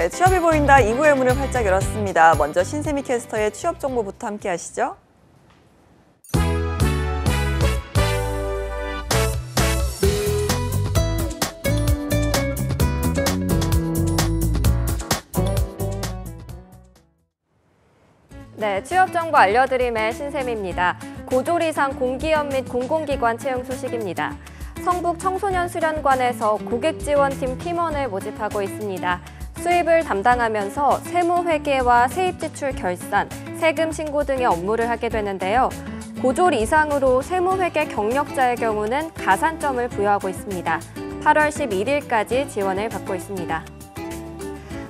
네, 취업이 보인다 2부의 문을 활짝 열었습니다. 먼저 신세미 캐스터의 취업 정보부터 함께 하시죠. 네, 취업 정보 알려드림의 신세미입니다. 고졸 이상 공기업 및 공공기관 채용 소식입니다. 성북 청소년수련관에서 고객지원팀 팀원을 모집하고 있습니다. 수입을 담당하면서 세무회계와 세입지출 결산, 세금 신고 등의 업무를 하게 되는데요. 고졸 이상으로 세무회계 경력자의 경우는 가산점을 부여하고 있습니다. 8월 11일까지 지원을 받고 있습니다.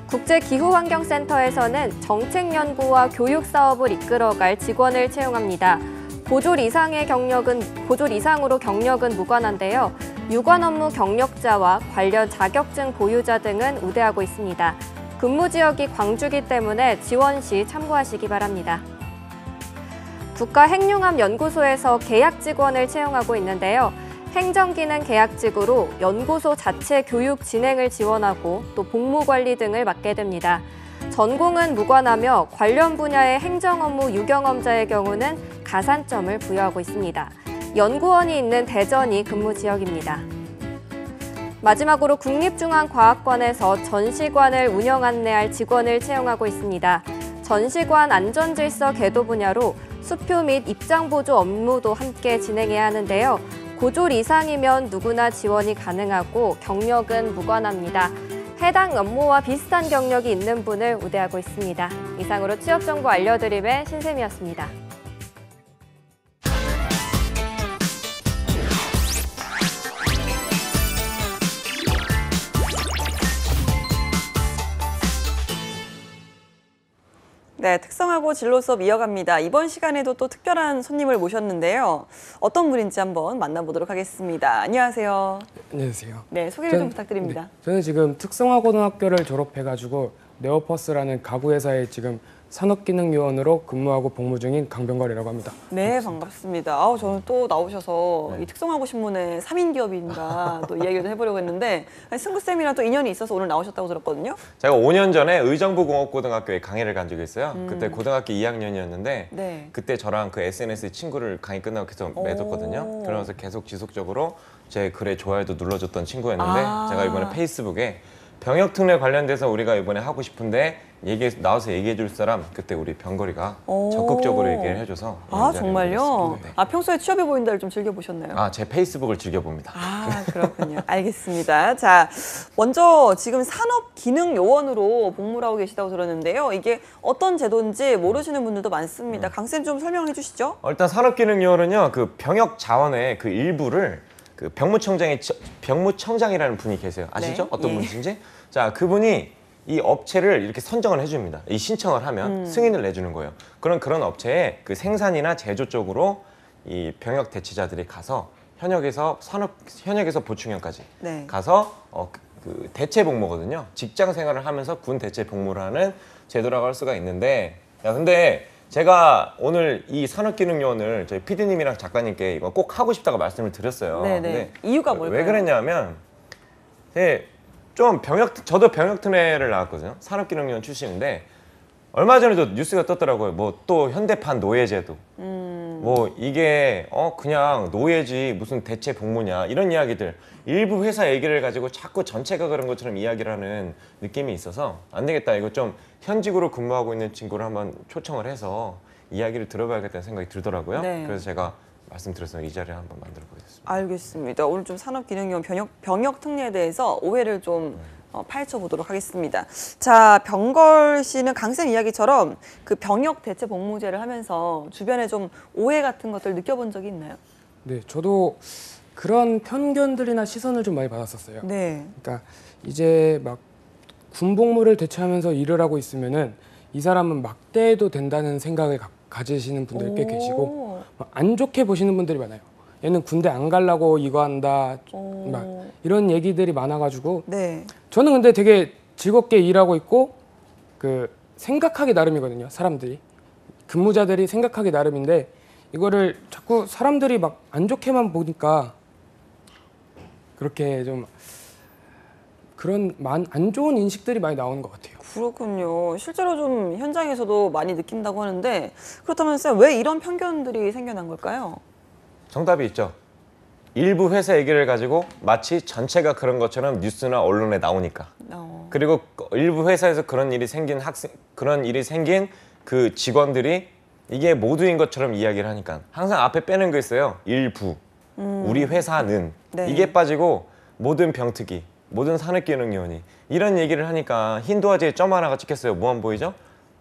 국제기후환경센터에서는 정책연구와 교육사업을 이끌어갈 직원을 채용합니다. 고졸 이상으로 경력은 무관한데요. 유관 업무 경력자와 관련 자격증 보유자 등은 우대하고 있습니다. 근무 지역이 광주기 때문에 지원 시 참고하시기 바랍니다. 국가핵융합연구소에서 계약 직원을 채용하고 있는데요. 행정기능 계약직으로 연구소 자체 교육 진행을 지원하고 또 복무관리 등을 맡게 됩니다. 전공은 무관하며 관련 분야의 행정 업무 유경험자의 경우는 가산점을 부여하고 있습니다. 연구원이 있는 대전이 근무 지역입니다. 마지막으로 국립중앙과학관에서 전시관을 운영 안내할 직원을 채용하고 있습니다. 전시관 안전질서 계도 분야로 수표 및 입장 보조 업무도 함께 진행해야 하는데요. 고졸 이상이면 누구나 지원이 가능하고 경력은 무관합니다. 해당 업무와 비슷한 경력이 있는 분을 우대하고 있습니다. 이상으로 취업정보 알려드림의 신세미였습니다. 네, 특성화고 진로 수업 이어갑니다. 이번 시간에도 또 특별한 손님을 모셨는데요. 어떤 분인지 한번 만나보도록 하겠습니다. 안녕하세요. 안녕하세요. 네, 소개를 좀 부탁드립니다. 네, 저는 지금 특성화고등학교를 졸업해가지고 네오퍼스라는 가구회사에 지금 산업기능요원으로 근무하고 복무 중인 강병걸이라고 합니다. 네, 반갑습니다. 저는 또 나오셔서 이 특성화고 신문의 3인 기업인가 또 이야기를 좀 해보려고 했는데 승구쌤이랑 또 인연이 있어서 오늘 나오셨다고 들었거든요. 제가 5년 전에 의정부공업고등학교에 강의를 간 적이 있어요. 그때 고등학교 2학년이었는데 네. 그때 저랑 그 SNS 친구를 강의 끝나고 계속 맺었거든요. 그러면서 계속 지속적으로 제 글에 좋아요도 눌러줬던 친구였는데 제가 이번에 페이스북에 병역특례 관련돼서 우리가 이번에 하고 싶은데 나와서 얘기해 줄 사람, 그때 우리 병걸이가 적극적으로 얘기를 해줘서. 정말요? 네. 평소에 취업이 보인다를 좀 즐겨보셨나요? 제 페이스북을 즐겨봅니다. 그렇군요. 알겠습니다. 자, 먼저 지금 산업기능요원으로 복무를 하고 계시다고 들었는데요. 이게 어떤 제도인지 모르시는 분들도 많습니다. 강쌤 좀 설명해 주시죠. 일단 산업기능요원은요, 그 병역 자원의 그 일부를 그 병무청장이라는 분이 계세요. 아시죠? 네. 어떤 예. 분이신지? 자, 그분이 이 업체를 이렇게 선정을 해줍니다. 이 신청을 하면 승인을 내주는 거예요. 그런 업체에 그 생산이나 제조 쪽으로 이 병역 대체자들이 가서 현역에서 보충형까지 네. 가서 그 대체 복무거든요. 직장 생활을 하면서 군 대체 복무를 하는 제도라고 할 수가 있는데, 근데 제가 오늘 이 산업기능요원을 저희 PD님이랑 작가님께 이거 꼭 하고 싶다고 말씀을 드렸어요. 네네. 근데 이유가 뭘까요? 왜 그랬냐면 저도 병역특례를 나왔거든요. 산업기능요원 출신인데 얼마 전에도 뉴스가 떴더라고요. 뭐 또 현대판 노예제도. 뭐 이게 그냥 노예지 무슨 대체 복무냐 이런 이야기들, 일부 회사 얘기를 가지고 자꾸 전체가 그런 것처럼 이야기를 하는 느낌이 있어서 안 되겠다. 이거 좀 현직으로 근무하고 있는 친구를 한번 초청을 해서 이야기를 들어봐야겠다는 생각이 들더라고요. 네. 그래서 제가 말씀드렸어요. 이 자리를 한번 만들어 보겠습니다. 알겠습니다. 오늘 좀 산업기능요원 병역 특례에 대해서 오해를 좀 파헤쳐 보도록 하겠습니다. 자, 병걸 씨는 강쌤 이야기처럼 그 병역 대체 복무제를 하면서 주변에 좀 오해 같은 것들 느껴본 적이 있나요? 네, 저도 그런 편견들이나 시선을 좀 많이 받았었어요. 네. 그러니까 이제 막 군복무를 대체하면서 일을 하고 있으면은 이 사람은 막대해도 된다는 생각을 가지시는 분들이 꽤 계시고 안 좋게 보시는 분들이 많아요. 얘는 군대 안 가려고 이거 한다 막 이런 얘기들이 많아가지고 네. 저는 근데 되게 즐겁게 일하고 있고 그 생각하기 나름이거든요. 사람들이 근무자들이 생각하기 나름인데 이거를 자꾸 사람들이 막 안 좋게만 보니까 그렇게 좀 그런 안 좋은 인식들이 많이 나오는 것 같아요. 그렇군요. 실제로 좀 현장에서도 많이 느낀다고 하는데 그렇다면 쌤, 왜 이런 편견들이 생겨난 걸까요? 정답이 있죠. 일부 회사 얘기를 가지고 마치 전체가 그런 것처럼 뉴스나 언론에 나오니까. 그리고 일부 회사에서 그런 일이 생긴 그 직원들이 이게 모두인 것처럼 이야기를 하니까 항상 앞에 빼는 거 있어요. 일부, 우리 회사는 네. 이게 빠지고 모든 병특위, 모든 산업기능위원회 이런 얘기를 하니까 흰 도화지에 점 하나가 찍혔어요. 뭐만 보이죠?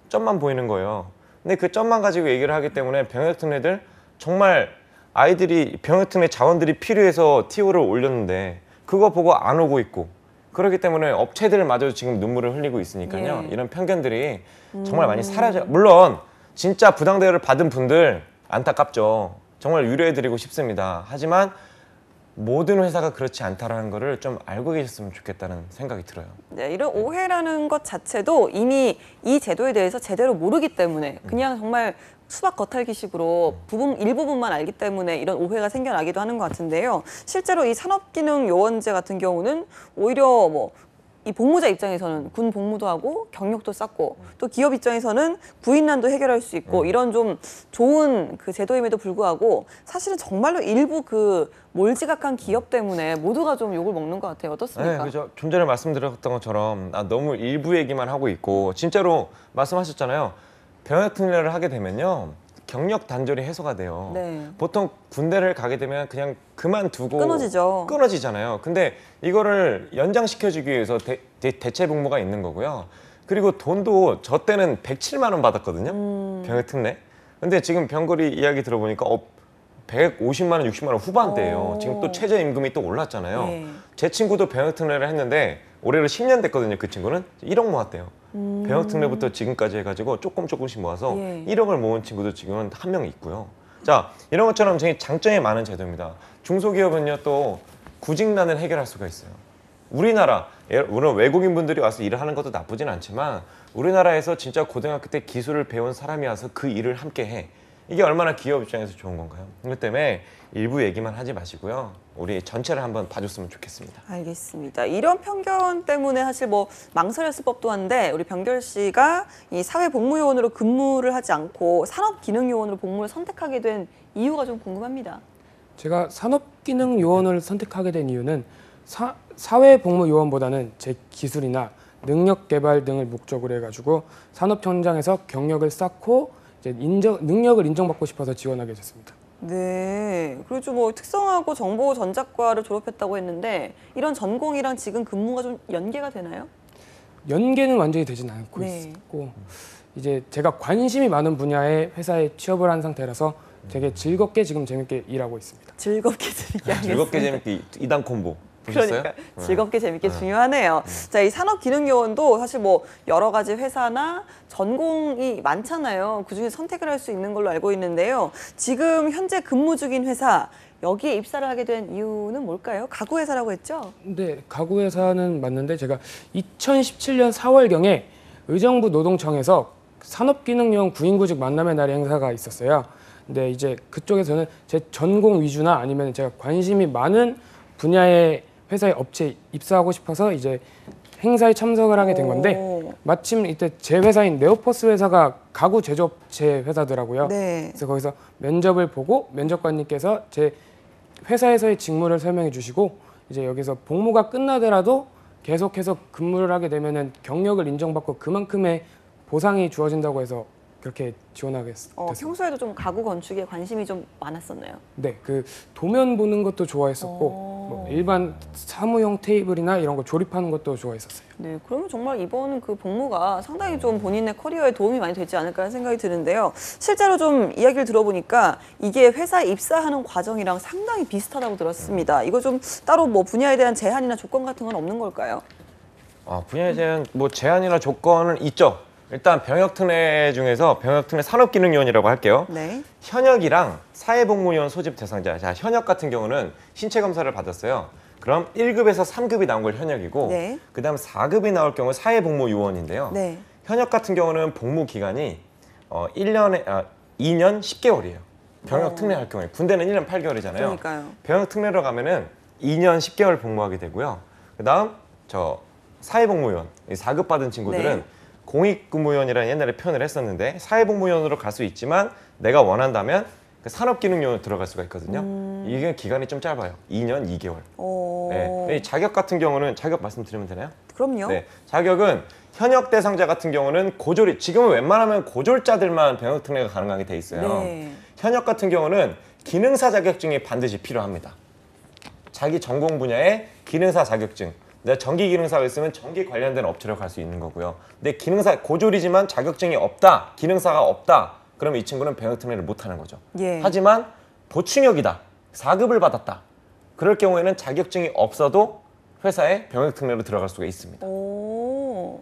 점만 보이는 거예요. 근데 그 점만 가지고 얘기를 하기 때문에 병역특례들 정말 아이들이 병역특례 자원들이 필요해서 TO를 올렸는데 그거 보고 안 오고 있고 그렇기 때문에 업체들마저도 지금 눈물을 흘리고 있으니까요. 예. 이런 편견들이 정말 많이 사라져. 물론 진짜 부당대우를 받은 분들 안타깝죠. 정말 위로해드리고 싶습니다. 하지만 모든 회사가 그렇지 않다라는 거를 좀 알고 계셨으면 좋겠다는 생각이 들어요. 네, 이런 오해라는 것 자체도 이미 이 제도에 대해서 제대로 모르기 때문에 그냥 정말 수박 겉핥기식으로 일부분만 알기 때문에 이런 오해가 생겨나기도 하는 것 같은데요. 실제로 이 산업기능요원제 같은 경우는 오히려 뭐 이 복무자 입장에서는 군 복무도 하고 경력도 쌓고 또 기업 입장에서는 구인난도 해결할 수 있고 이런 좀 좋은 그 제도임에도 불구하고 사실은 정말로 일부 그 몰지각한 기업 때문에 모두가 좀 욕을 먹는 것 같아요. 어떻습니까? 네, 그죠. 좀 전에 말씀드렸던 것처럼 너무 일부 얘기만 하고 있고 진짜로 말씀하셨잖아요. 병역특례를 하게 되면요. 경력 단절이 해소가 돼요. 네. 보통 군대를 가게 되면 그냥 그만두고 끊어지죠. 끊어지잖아요. 근데 이거를 연장시켜주기 위해서 대체 복무가 있는 거고요. 그리고 돈도 저 때는 107만 원 받았거든요. 병역특례. 근데 지금 병거리 이야기 들어보니까 150만 원, 60만 원 후반대예요. 지금 또 최저임금이 또 올랐잖아요. 네. 제 친구도 병역특례를 했는데 올해로 10년 됐거든요. 그 친구는 1억 모았대요. 병역특례부터 지금까지 해가지고 조금씩 모아서 예. 1억을 모은 친구도 지금은 한 명 있고요. 자, 이런 것처럼 되게 장점이 많은 제도입니다. 중소기업은요 또 구직난을 해결할 수가 있어요. 우리나라, 물론 외국인 분들이 와서 일을 하는 것도 나쁘진 않지만 우리나라에서 진짜 고등학교 때 기술을 배운 사람이 와서 그 일을 함께 해. 이게 얼마나 기업 입장에서 좋은 건가요? 그렇기 때문에 일부 얘기만 하지 마시고요. 우리 전체를 한번 봐줬으면 좋겠습니다. 알겠습니다. 이런 편견 때문에 사실 뭐 망설였을 법도 한데 우리 병결 씨가 이 사회복무요원으로 근무를 하지 않고 산업기능요원으로 복무를 선택하게 된 이유가 좀 궁금합니다. 제가 산업기능요원을 선택하게 된 이유는 사회복무요원보다는 제 기술이나 능력 개발 등을 목적으로 해가지고 산업 현장에서 경력을 쌓고 이제 능력을 인정받고 싶어서 지원하게 됐습니다. 네. 그리고 좀 뭐 특성화고 정보전작과를 졸업했다고 했는데 이런 전공이랑 지금 근무가 좀 연계가 되나요? 연계는 완전히 되진 않고 네. 있고 이제 제가 관심이 많은 분야의 회사에 취업을 한 상태라서 되게 즐겁게 지금 재밌게 일하고 있습니다. 즐겁게 재밌게 하겠습니다. 즐겁게 재밌게 이단 콤보 보셨어요? 그러니까 즐겁게 재밌게 중요하네요. 자, 이 산업기능요원도 사실 뭐 여러 가지 회사나 전공이 많잖아요. 그중에 선택을 할 수 있는 걸로 알고 있는데요. 지금 현재 근무 중인 회사 여기에 입사를 하게 된 이유는 뭘까요? 가구 회사라고 했죠? 네, 가구 회사는 맞는데 제가 2017년 4월경에 의정부 노동청에서 산업기능요원 구인구직 만남의 날 행사가 있었어요. 근데 이제 그쪽에서는 제 전공 위주나 아니면 제가 관심이 많은 분야의 회사에 업체에 입사하고 싶어서 이제 행사에 참석을 하게 된 건데 마침 이때 제 회사인 네오포스 회사가 가구 제조업체 회사더라고요. 네. 그래서 거기서 면접을 보고 면접관님께서 제 회사에서의 직무를 설명해 주시고 이제 여기서 복무가 끝나더라도 계속해서 근무를 하게 되면은 경력을 인정받고 그만큼의 보상이 주어진다고 해서 그렇게 지원하게 됐습니다. 평소에도 좀 가구 건축에 관심이 좀 많았었나요? 네, 그 도면 보는 것도 좋아했었고 뭐 일반 사무용 테이블이나 이런 거 조립하는 것도 좋아했었어요. 네, 그러면 정말 이번 그 복무가 상당히 좀 본인의 커리어에 도움이 많이 되지 않을까 하는 생각이 드는데요. 실제로 좀 이야기를 들어보니까 이게 회사에 입사하는 과정이랑 상당히 비슷하다고 들었습니다. 이거 좀 따로 뭐 분야에 대한 제한이나 조건 같은 건 없는 걸까요? 분야에 대한 뭐 제한이나 조건은 있죠. 일단 병역특례 중에서 병역특례 산업기능요원이라고 할게요. 네. 현역이랑 사회복무요원 소집 대상자. 자, 현역 같은 경우는 신체 검사를 받았어요. 그럼 1급에서 3급이 나온 걸 현역이고 네. 그다음 4급이 나올 경우 사회복무요원인데요. 네. 현역 같은 경우는 복무 기간이 2년 10개월이에요. 병역특례 할 경우에 군대는 1년 8개월이잖아요. 그러니까요. 병역특례로 가면은 2년 10개월 복무하게 되고요. 그다음 사회복무원, 4급 받은 친구들은 네. 공익근무원이라는 옛날에 표현을 했었는데 사회복무원으로 갈 수 있지만 내가 원한다면 그 산업기능요원으로 들어갈 수가 있거든요. 이게 기간이 좀 짧아요. 2년 2개월. 오. 네. 이 자격 같은 경우는 자격 말씀드리면 되나요? 그럼요. 네. 자격은 현역 대상자 같은 경우는 고졸이 지금은 웬만하면 고졸자들만 병역특례가 가능하게 돼 있어요. 네. 현역 같은 경우는 기능사 자격증이 반드시 필요합니다. 자기 전공 분야의 기능사 자격증. 내가 전기 기능사가 있으면 전기 관련된 업체로 갈 수 있는 거고요. 근데 기능사 고졸이지만 자격증이 없다, 기능사가 없다. 그러면 이 친구는 병역특례를 못 하는 거죠. 예. 하지만 보충역이다, 4급을 받았다. 그럴 경우에는 자격증이 없어도 회사에 병역특례로 들어갈 수가 있습니다. 오.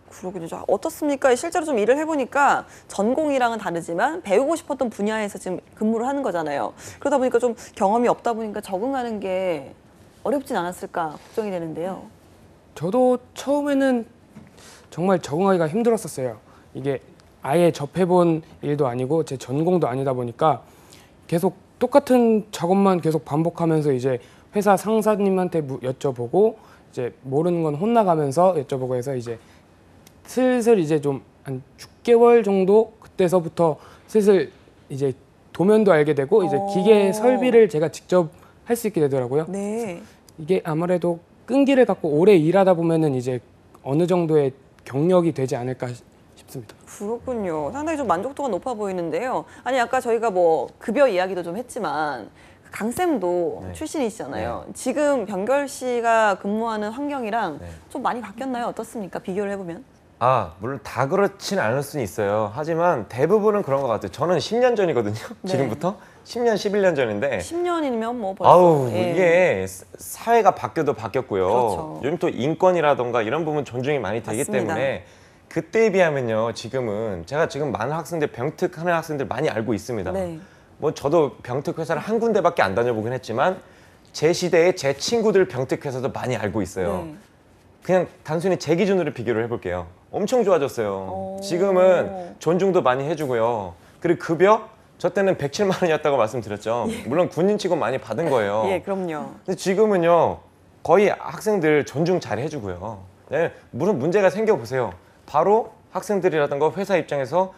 그러군요. 자, 어떻습니까? 실제로 좀 일을 해보니까 전공이랑은 다르지만 배우고 싶었던 분야에서 지금 근무를 하는 거잖아요. 그러다 보니까 좀 경험이 없다 보니까 적응하는 게 어렵진 않았을까 걱정이 되는데요. 저도 처음에는 정말 적응하기가 힘들었었어요. 이게 아예 접해본 일도 아니고 제 전공도 아니다 보니까 계속 똑같은 작업만 계속 반복하면서 이제 회사 상사님한테 여쭤보고 이제 모르는 건 혼나가면서 여쭤보고 해서 이제 슬슬 이제 좀 한 6개월 정도 그때서부터 슬슬 이제 도면도 알게 되고 이제 기계 설비를 제가 직접 할 수 있게 되더라고요. 네. 이게 아무래도 끈기를 갖고 오래 일하다 보면은 이제 어느 정도의 경력이 되지 않을까 싶습니다. 그렇군요. 상당히 좀 만족도가 높아 보이는데요. 아니 아까 저희가 뭐 급여 이야기도 좀 했지만 강쌤도 네. 출신이시잖아요. 지금 병결 씨가 근무하는 환경이랑 네. 좀 많이 바뀌었나요? 어떻습니까? 비교를 해보면? 물론 다 그렇진 않을 수는 있어요. 하지만 대부분은 그런 것 같아요. 저는 10년 전이거든요. 네. 지금부터 10년, 11년 전인데 10년이면 뭐 벌써 아우 예. 이게 사회가 바뀌어도 바뀌었고요. 그렇죠. 요즘 또 인권이라던가 이런 부분 존중이 많이 되기 맞습니다. 때문에 그때에 비하면요. 지금은 제가 지금 많은 학생들 병특하는 학생들 많이 알고 있습니다. 네. 뭐 저도 병특 회사를 한 군데밖에 안 다녀보긴 했지만 제 시대에 제 친구들 병특 회사도 많이 알고 있어요. 네. 그냥 단순히 제 기준으로 비교를 해볼게요. 엄청 좋아졌어요. 오. 지금은 존중도 많이 해주고요. 그리고 급여? 저 때는 107만 원이었다고 말씀드렸죠. 물론 군인 치고 많이 받은 거예요. 예, 그럼요. 근데 지금은요. 거의 학생들 존중 잘 해주고요. 네, 무슨 문제가 생겨보세요. 바로 학생들이라든가 회사 입장에서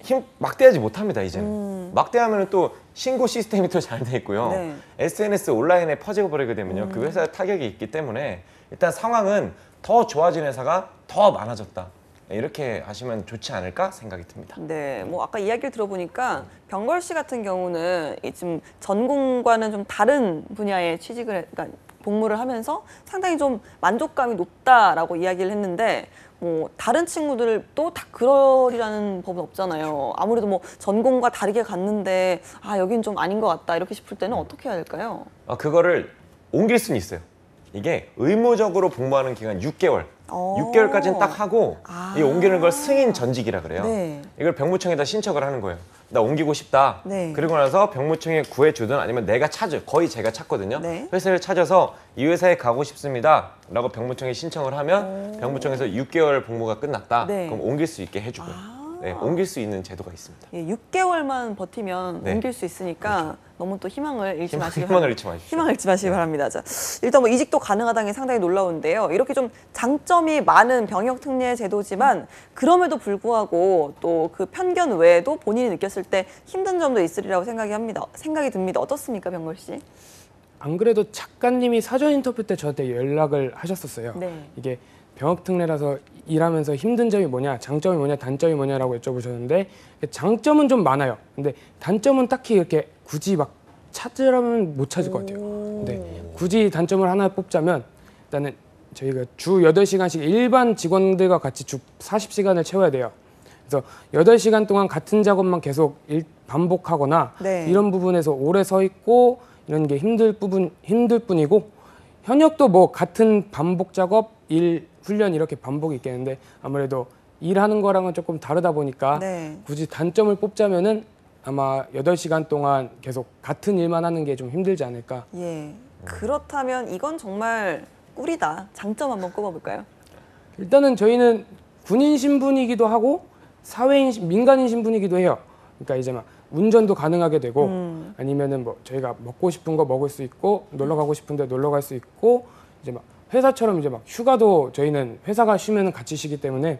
힘 막대하지 못합니다. 이제는. 막대하면 또 신고 시스템이 더 잘 돼 있고요. 네. SNS 온라인에 퍼지고 버리게 되면요. 그 회사에 타격이 있기 때문에 일단 상황은 더 좋아진 회사가 더 많아졌다. 이렇게 아시면 좋지 않을까 생각이 듭니다. 네, 뭐 아까 이야기를 들어보니까 병걸 씨 같은 경우는 이 지금 전공과는 좀 다른 분야에 그러니까 복무를 하면서 상당히 좀 만족감이 높다라고 이야기를 했는데 뭐 다른 친구들도 다 그러리라는 법은 없잖아요. 아무래도 뭐 전공과 다르게 갔는데 아 여긴 좀 아닌 것 같다 이렇게 싶을 때는 어떻게 해야 될까요? 그거를 옮길 수는 있어요. 이게 의무적으로 복무하는 기간 6개월. 6개월까지는 딱 하고 이 옮기는 걸 승인 전직이라 그래요. 네. 이걸 병무청에다 신청을 하는 거예요. 나 옮기고 싶다. 네. 그리고 나서 병무청에 구해주든 아니면 내가 거의 제가 찾거든요. 네. 회사를 찾아서 이 회사에 가고 싶습니다. 라고 병무청에 신청을 하면 병무청에서 6개월 복무가 끝났다. 네. 그럼 옮길 수 있게 해주고요. 네, 옮길 수 있는 제도가 있습니다. 예, 6개월만 버티면 네. 옮길 수 있으니까 너무 또 희망을 잃지 마시기 희망을 잃지 마십시오. 희망을 잃지 마시기 바랍니다. 자, 일단 뭐 이직도 가능하다는 게 상당히 놀라운데요. 이렇게 좀 장점이 많은 병역 특례 제도지만 그럼에도 불구하고 또 그 편견 외에도 본인이 느꼈을 때 힘든 점도 있으리라고 생각이 듭니다. 어떻습니까, 병걸 씨? 안 그래도 작가님이 사전 인터뷰 때 저한테 연락을 하셨었어요. 네. 이게 병역 특례라서 일하면서 힘든 점이 뭐냐, 장점이 뭐냐, 단점이 뭐냐라고 여쭤보셨는데 장점은 좀 많아요. 근데 단점은 딱히 이렇게 굳이 막 찾으라면 못 찾을 것 같아요. 근데 굳이 단점을 하나 뽑자면 일단은 저희가 주 8시간씩 일반 직원들과 같이 주 40시간을 채워야 돼요. 그래서 8시간 동안 같은 작업만 계속 반복하거나 네. 이런 부분에서 오래 서 있고 이런 게 힘들 뿐이고 현역도 뭐 같은 반복 작업, 일, 훈련 이렇게 반복이 있겠는데 아무래도 일하는 거랑은 조금 다르다 보니까 네. 굳이 단점을 뽑자면은 아마 8시간 동안 계속 같은 일만 하는 게 좀 힘들지 않을까. 예. 그렇다면 이건 정말 꿀이다. 장점 한번 꼽아볼까요? 일단은 저희는 군인 신분이기도 하고 민간인 신분이기도 해요. 그러니까 이제 막 운전도 가능하게 되고 아니면은 뭐 저희가 먹고 싶은 거 먹을 수 있고 놀러 가고 싶은데 놀러 갈 수 있고 이제 막 회사처럼 이제 막 휴가도 저희는 회사가 쉬면 같이 쉬기 때문에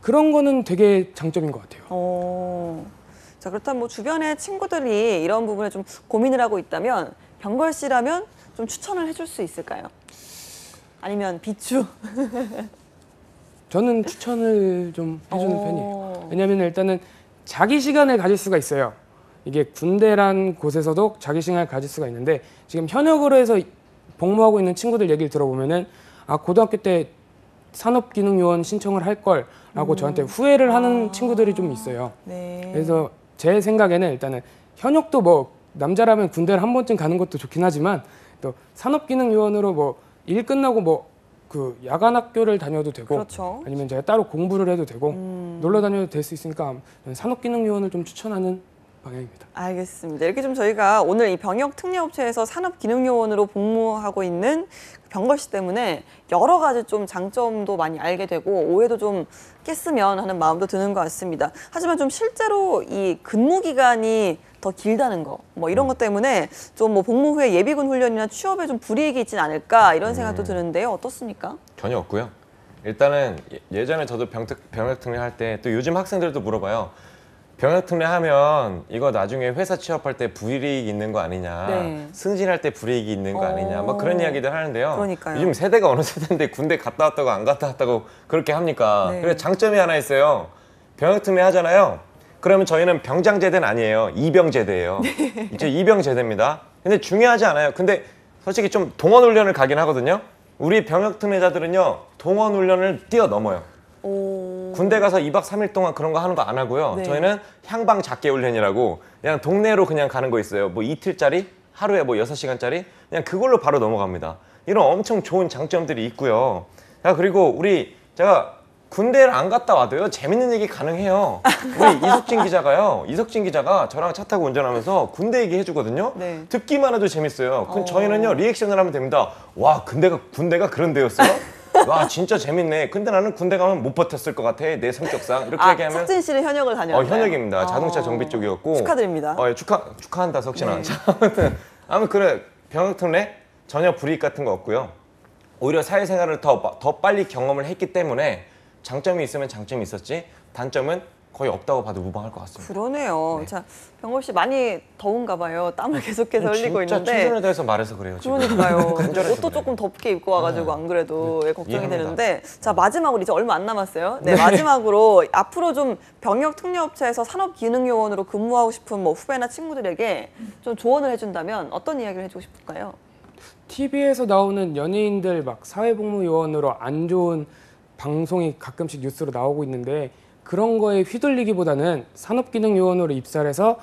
그런 거는 되게 장점인 것 같아요. 자, 그렇다면 뭐 주변의 친구들이 이런 부분에 좀 고민을 하고 있다면 병걸 씨라면 좀 추천을 해줄 수 있을까요? 아니면 비추? 저는 추천을 좀 해주는 편이에요. 왜냐하면 일단은 자기 시간을 가질 수가 있어요. 이게 군대란 곳에서도 자기 시간을 가질 수가 있는데 지금 현역으로 해서 복무하고 있는 친구들 얘기를 들어보면은 아 고등학교 때 산업기능요원 신청을 할 걸라고 저한테 후회를 하는 친구들이 좀 있어요. 네. 그래서 제 생각에는 일단은 현역도 뭐 남자라면 군대를 한 번쯤 가는 것도 좋긴 하지만 또 산업기능요원으로 뭐 일 끝나고 뭐 그 야간 학교를 다녀도 되고 그렇죠. 아니면 제가 따로 공부를 해도 되고 놀러 다녀도 될 수 있으니까 저는 산업기능요원을 좀 추천하는 방향입니다. 알겠습니다. 이렇게 좀 저희가 오늘 이 병역 특례업체에서 산업기능요원으로 복무하고 있는 병걸 씨 때문에 여러 가지 좀 장점도 많이 알게 되고 오해도 좀 깼으면 하는 마음도 드는 것 같습니다. 하지만 좀 실제로 이 근무 기간이 더 길다는 거, 뭐 이런 것 때문에 좀 뭐 복무 후에 예비군 훈련이나 취업에 좀 불이익이 있진 않을까 이런 생각도 드는데요. 어떻습니까? 전혀 없고요. 일단은 예전에 저도 병역 특례 할 때 또 요즘 학생들도 물어봐요. 병역 특례 하면 이거 나중에 회사 취업할 때 불이익 있는 거 아니냐, 네. 승진할 때 불이익이 있는 거 아니냐, 막 그런 이야기들 하는데요. 그러니까요. 요즘 세대가 어느 세대인데 군대 갔다 왔다고 안 갔다 왔다고 그렇게 합니까? 네. 그래서 장점이 하나 있어요. 병역 특례 하잖아요. 그러면 저희는 병장제대는 아니에요. 이병제대예요. 이제 이병제대입니다. 근데 중요하지 않아요. 근데 솔직히 좀 동원훈련을 가긴 하거든요. 우리 병역 특례자들은요 동원훈련을 뛰어넘어요. 군대 가서 2박 3일 동안 그런 거 하는 거 안 하고요. 네. 저희는 향방 작게 훈련이라고 그냥 동네로 그냥 가는 거 있어요. 뭐 이틀짜리, 하루에 뭐 6시간짜리 그냥 그걸로 바로 넘어갑니다. 이런 엄청 좋은 장점들이 있고요. 자, 그리고 제가 군대를 안 갔다 와도요 재밌는 얘기 가능해요. 우리 이석진 기자가 저랑 차 타고 운전하면서 군대 얘기 해주거든요. 네. 듣기만 해도 재밌어요. 저희는요 리액션을 하면 됩니다. 와 군대가 그런 데였어요? 와 진짜 재밌네. 근데 나는 군대 가면 못 버텼을 것 같아. 내 성격상 이렇게 얘기하면. 석진 씨는 현역을 다녔나요? 현역입니다. 자동차 정비 쪽이었고. 축하드립니다. 축하한다 석진아. 네. 자, 아무튼 그래 병역 특례 전혀 불이익 같은 거 없고요. 오히려 사회생활을 더 빨리 경험을 했기 때문에 장점이 있으면 장점이 있었지 단점은 거의 없다고 봐도 무방할 것 같습니다. 그러네요. 자, 병걸 씨 많이 더운가 봐요. 땀을 계속해서 흘리고 진짜 있는데. 최선을 다해서 말해서 그래요. 지금. 그러니까요. 간절해서 옷도 그래요. 조금 덥게 입고 와가지고 안 그래도 걱정이 이해합니다. 되는데 자 마지막으로 이제 얼마 안 남았어요. 네, 마지막으로 앞으로 좀 병역 특례업체에서 산업기능요원으로 근무하고 싶은 뭐 후배나 친구들에게 좀 조언을 해준다면 어떤 이야기를 해주고 싶을까요? TV에서 나오는 연예인들 막 사회복무요원으로 안 좋은 방송이 가끔씩 뉴스로 나오고 있는데 그런 거에 휘둘리기보다는 산업기능요원으로 입사를 해서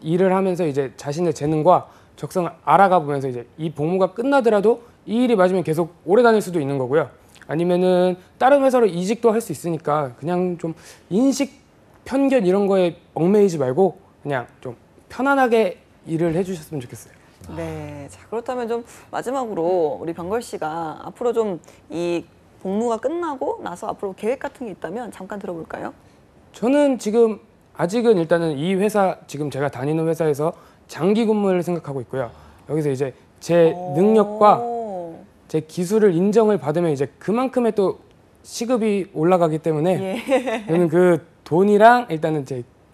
일을 하면서 이제 자신의 재능과 적성을 알아가 보면서 이제 이 복무가 끝나더라도 이 일이 맞으면 계속 오래 다닐 수도 있는 거고요. 아니면은 다른 회사로 이직도 할 수 있으니까 그냥 좀 인식 편견 이런 거에 얽매이지 말고 그냥 좀 편안하게 일을 해주셨으면 좋겠어요. 네, 자 그렇다면 좀 마지막으로 우리 병걸 씨가 앞으로 좀 이 복무가 끝나고 나서 앞으로 계획 같은 게 있다면 잠깐 들어볼까요? 저는 지금 아직은 일단은 이 회사 지금 제가 다니는 회사에서 장기 근무를 생각하고 있고요. 여기서 이제 제 능력과 제 기술을 인정을 받으면 이제 그만큼의 또 시급이 올라가기 때문에 저는 그 돈이랑 일단은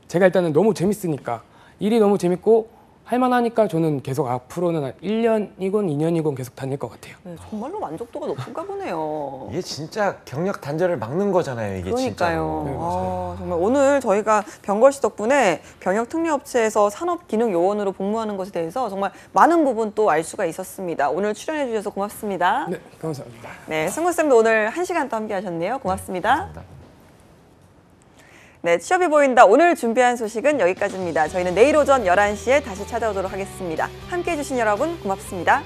제가 일단은 너무 재밌으니까 일이 너무 재밌고 할만하니까 저는 계속 앞으로는 한 1년이건 2년이건 계속 다닐 것 같아요. 네, 정말로 만족도가 높은가 보네요. 이게 진짜 경력 단절을 막는 거잖아요. 이게 그러니까요. 진짜로. 네, 맞아요. 정말 오늘 저희가 병걸 씨 덕분에 병역 특례업체에서 산업기능요원으로 복무하는 것에 대해서 정말 많은 부분 또 알 수가 있었습니다. 오늘 출연해 주셔서 고맙습니다. 네, 감사합니다. 네, 승구쌤도 오늘 1시간 또 함께 하셨네요. 고맙습니다. 감사합니다. 네, 취업이 보인다. 오늘 준비한 소식은 여기까지입니다. 저희는 내일 오전 11시에 다시 찾아오도록 하겠습니다. 함께해 주신 여러분 고맙습니다.